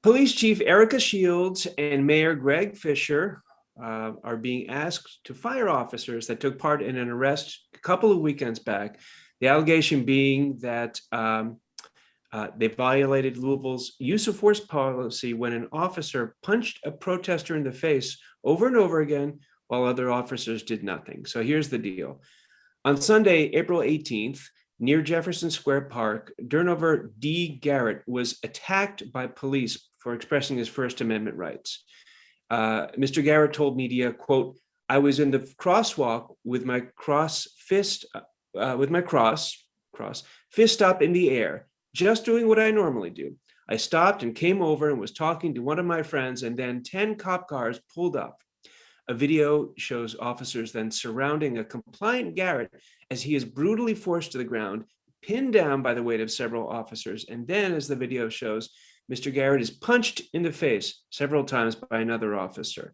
Police Chief Erica Shields and Mayor Greg Fisher are being asked to fire officers that took part in an arrest a couple of weekends back. The allegation being that they violated Louisville's use of force policy when an officer punched a protester in the face over and over again while other officers did nothing. So here's the deal. On Sunday, April 18th, near Jefferson Square Park, Denorver D. Garrett was attacked by police for expressing his First Amendment rights. Mr. Garrett told media, quote, "I was in the crosswalk with my fist up in the air, just doing what I normally do. I stopped and came over and was talking to one of my friends, and then 10 cop cars pulled up. A video shows officers then surrounding a compliant Garrett as he is brutally forced to the ground, pinned down by the weight of several officers. And then, as the video shows, Mr. Garrett is punched in the face several times by another officer.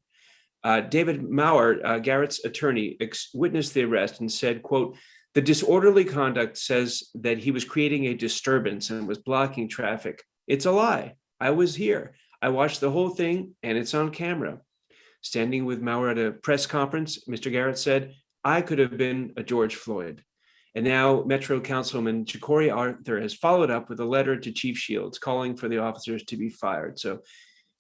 David Maurer, Garrett's attorney, witnessed the arrest and said, quote, "The disorderly conduct says that he was creating a disturbance and was blocking traffic. It's a lie. I was here. I watched the whole thing and it's on camera." Standing with Maurer at a press conference, Mr. Garrett said, "I could have been a George Floyd." And now Metro Councilman Ja'Cory Arthur has followed up with a letter to Chief Shields calling for the officers to be fired. So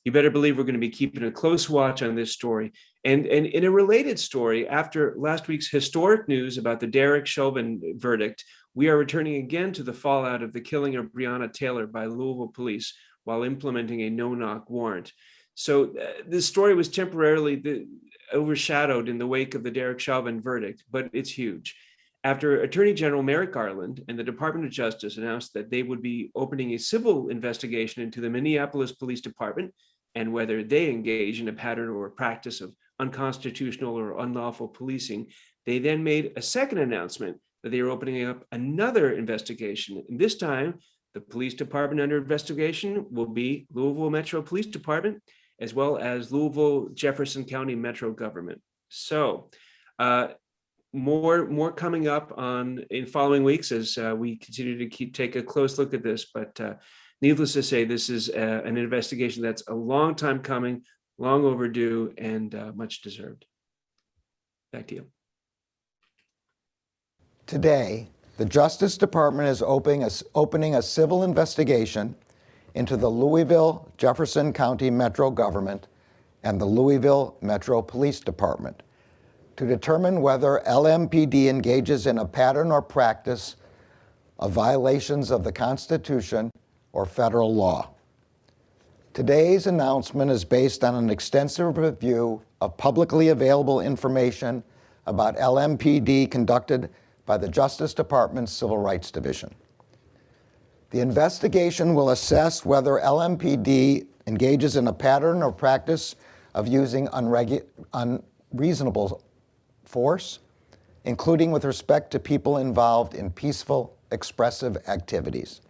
you better believe we're going to be keeping a close watch on this story. And in a related story, after last week's historic news about the Derek Chauvin verdict, we are returning again to the fallout of the killing of Breonna Taylor by Louisville police while implementing a no-knock warrant. So this story was temporarily overshadowed in the wake of the Derek Chauvin verdict, but it's huge. After Attorney General Merrick Garland and the Department of Justice announced that they would be opening a civil investigation into the Minneapolis Police Department and whether they engage in a pattern or a practice of unconstitutional or unlawful policing, they then made a second announcement that they are opening up another investigation. And this time, the police department under investigation will be Louisville Metro Police Department, as well as Louisville Jefferson County Metro Government. So more coming up in following weeks as we continue to take a close look at this. But needless to say, this is an investigation that's a long time coming, long overdue, and much deserved. Back to you. Today, the Justice Department is opening a civil investigation into the Louisville Jefferson County Metro Government and the Louisville Metro Police Department to determine whether LMPD engages in a pattern or practice of violations of the Constitution or federal law. Today's announcement is based on an extensive review of publicly available information about LMPD conducted by the Justice Department's Civil Rights Division. The investigation will assess whether LMPD engages in a pattern or practice of using unreasonable force, including with respect to people involved in peaceful, expressive activities.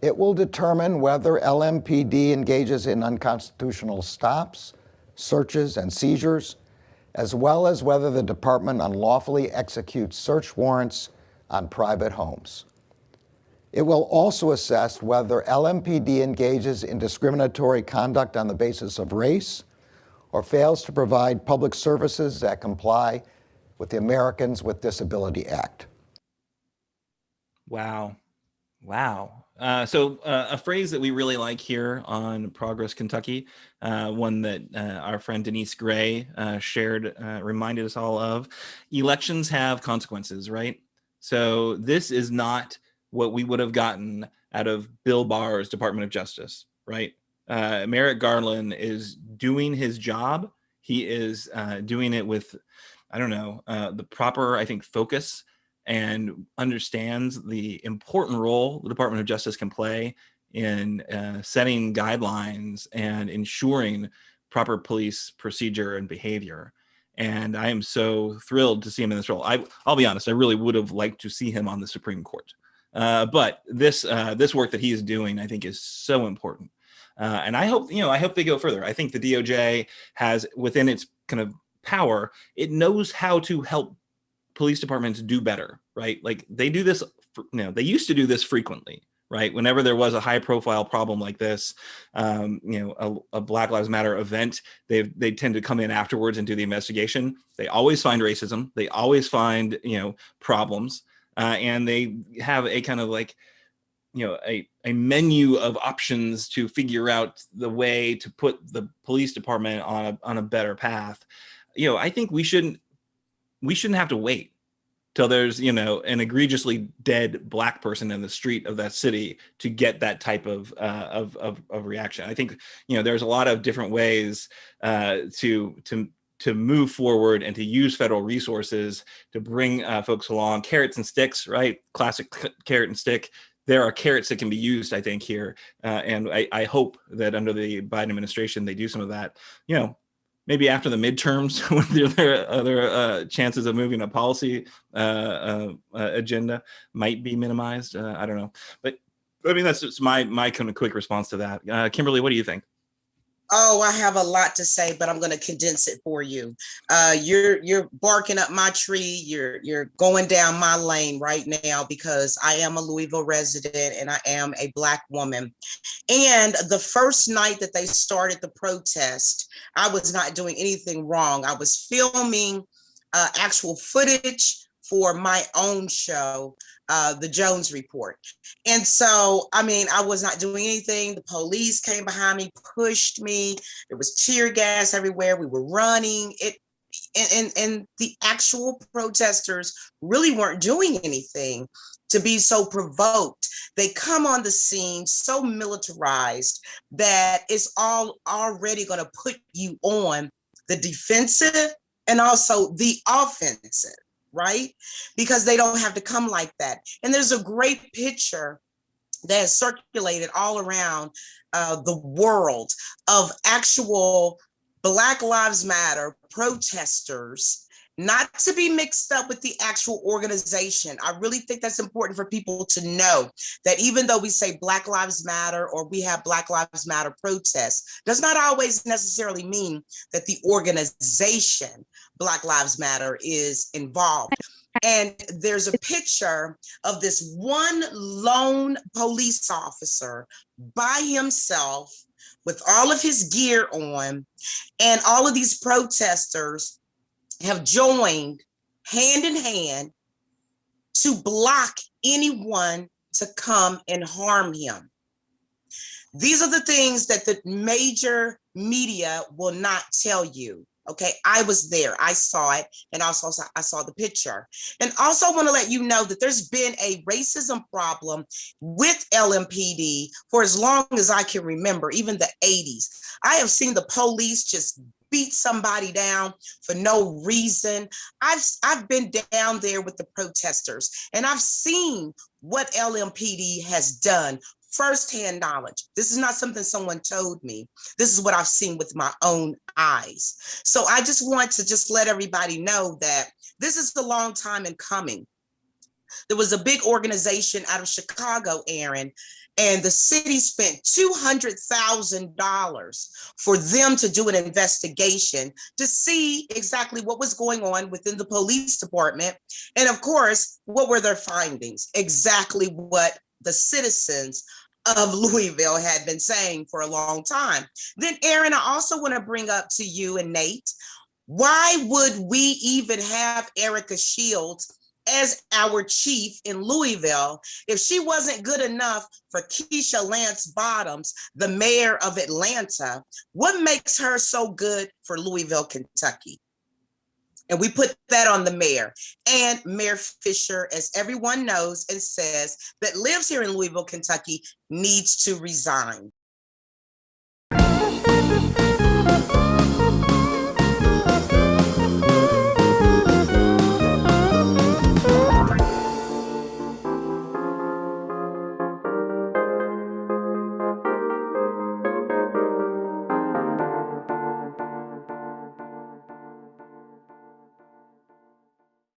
It will determine whether LMPD engages in unconstitutional stops, searches, and seizures, as well as whether the department unlawfully executes search warrants on private homes. It will also assess whether LMPD engages in discriminatory conduct on the basis of race or fails to provide public services that comply with the Americans with Disability Act. Wow. Wow. So a phrase that we really like here on Progress Kentucky, one that our friend Denise Gray shared, reminded us all of, elections have consequences, right? So this is not what we would have gotten out of Bill Barr's Department of Justice, right? Merrick Garland is doing his job. He is doing it with, I don't know, the proper, I think, focus, and understands the important role the Department of Justice can play in setting guidelines and ensuring proper police procedure and behavior. And I am so thrilled to see him in this role. I'll be honest, I really would have liked to see him on the Supreme Court. But this work that he is doing, I think, is so important. And I hope they go further. I think the DOJ has, within its kind of power, it knows how to help police departments do better, right? Like they do this, they used to do this frequently, right? Whenever there was a high profile problem like this, a Black Lives Matter event, they tend to come in afterwards and do the investigation. They always find racism. They always find, problems. And they have a kind of like, a menu of options to figure out the way to put the police department on a better path. I think we shouldn't have to wait till there's, an egregiously dead Black person in the street of that city to get that type of reaction. I think, there's a lot of different ways to move forward and to use federal resources to bring folks along. Carrots and sticks, right? Classic carrot and stick. There are carrots that can be used, I think, here. And I hope that under the Biden administration, they do some of that. Maybe after the midterms, when there are other chances of moving a policy agenda might be minimized. I don't know. But I mean, that's just my kind of quick response to that. Kimberly, what do you think? Oh, I have a lot to say, but I'm going to condense it for you. You're barking up my tree. You're going down my lane right now, because I am a Louisville resident and I am a Black woman. And the first night that they started the protest, I was not doing anything wrong. I was filming actual footage for my own show, the Jones Report. And so, I mean, I was not doing anything. The police came behind me, pushed me. There was tear gas everywhere. We were running. And the actual protesters really weren't doing anything to be so provoked. They come on the scene so militarized that it's all already going to put you on the defensive and also the offensive, right? Because they don't have to come like that. And there's a great picture that has circulated all around the world of actual Black Lives Matter protesters, not to be mixed up with the actual organization. I really think that's important for people to know, that even though we say Black Lives Matter or we have Black Lives Matter protests, does not always necessarily mean that the organization Black Lives Matter is involved. And there's a picture of this one lone police officer by himself with all of his gear on, and all of these protesters have joined hand in hand to block anyone to come and harm him. These are the things that the major media will not tell you. Okay, I was there, I saw it, and also I saw the picture. And also I want to let you know that there's been a racism problem with LMPD for as long as I can remember, even the 80s. I have seen the police just beat somebody down for no reason. I've been down there with the protesters, and I've seen what LMPD has done. Firsthand knowledge. This is not something someone told me. This is what I've seen with my own eyes. So I just want to just let everybody know that this is a long time in coming. There was a big organization out of Chicago, Aaron, and the city spent $200,000 for them to do an investigation to see exactly what was going on within the police department. And of course, what were their findings? Exactly what the citizens of Louisville had been saying for a long time. Then, Aaron, I also want to bring up to you and Nate, why would we even have Erica Shields as our chief in Louisville if she wasn't good enough for Keisha Lance Bottoms, the mayor of Atlanta? What makes her so good for Louisville, Kentucky? And we put that on the mayor. And Mayor Fisher, as everyone knows and says, that lives here in Louisville, Kentucky, needs to resign.